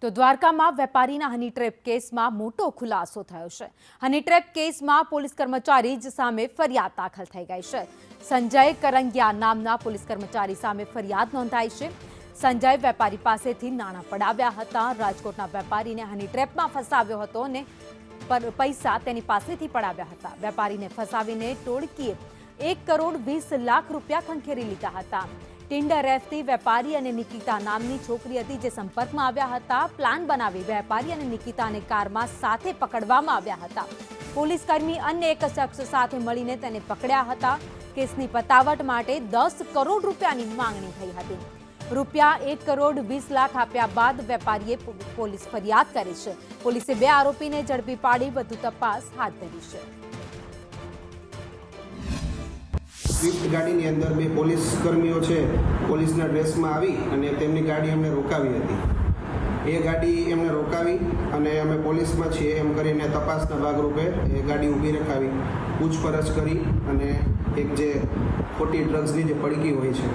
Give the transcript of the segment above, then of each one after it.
તો દ્વારકામાં વેપારીના હની ટ્રેપ કેસમાં મોટો ખુલાસો થયો છે। હની ટ્રેપ કેસમાં પોલીસ કર્મચારી જ સામે ફરિયાદ દાખલ થઈ ગઈ છે। સંજય કરંગિયા નામના પોલીસ કર્મચારી સામે ફરિયાદ નોંધાઈ છે। સંજય વેપારી પાસેથી નાણાં પડાવ્યા હતા। રાજકોટના વેપારીને હની ટ્રેપમાં ફસાવ્યો હતો અને પૈસા તેની પાસેથી પડાવ્યા હતા। વેપારીને ફસાવીને ટોળકીએ 1 કરોડ 20 લાખ રૂપિયા ખંખેરી લીધા હતા। ટિન્ડર એપથી વેપારી અને નિકિતા નામની છોકરી હતી જે સંપર્કમાં આવ્યા હતા। પ્લાન બનાવી વેપારી અને નિકિતાને કારમાં સાથે પકડવામાં આવ્યા હતા। પોલીસ કર્મી અન્ય એક શખ્સ સાથે મળીને તેને પકડ્યા હતા। કેસની પતાવટ માટે 10 કરોડ રૂપિયાની માંગણી થઈ હતી। રૂપિયા 1 કરોડ 20 લાખ આપ્યા બાદ વેપારીએ પોલીસ ફરિયાદ કરી છે। પોલીસે 2 આરોપીને ઝડપી પાડી વધુ તપાસ હાથ ધરી છે। સ્વિફ્ટ ગાડીની અંદર 2 પોલીસ કર્મીઓ છે પોલીસના ડ્રેસમાં આવી અને તેમની ગાડી એમને રોકાવી હતી। એ ગાડી એમને રોકાવી અને અમે પોલીસમાં છીએ એમ કરીને તપાસના ભાગરૂપે એ ગાડી ઊભી રખાવી પૂછપરછ કરી અને એક જે ખોટી ડ્રગ્સની જે પડીકી હોય છે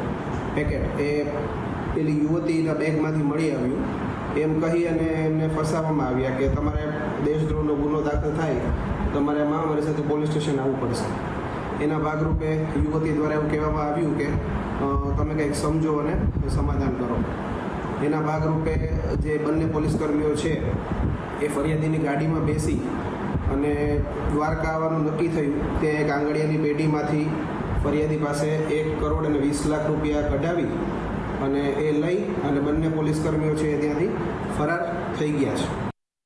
પેકેટ એ પેલી યુવતીના બેગમાંથી મળી આવ્યું એમ કહી અને એમને ફસાવવામાં આવ્યા કે તમારે દેશદ્રોહનો ગુનો દાખલ થાય તમારે અમારી સાથે પોલીસ સ્ટેશન આવવું પડશે। એના ભાગરૂપે યુવતી દ્વારા એવું કહેવામાં આવ્યું કે તમે કંઈક સમજો અને સમાધાન કરો। એના ભાગરૂપે જે બંને પોલીસ કર્મીઓ છે એ ફરિયાદીની ગાડીમાં બેસી અને દ્વારકા આવવાનું નક્કી થયું તે એક આંગળીયાની પેઢીમાંથી ફરિયાદી પાસે 1 કરોડ અને 20 લાખ રૂપિયા કઢાવી અને એ લઈ અને બંને પોલીસ કર્મીઓ છે ત્યાંથી ફરાર થઈ ગયા છે।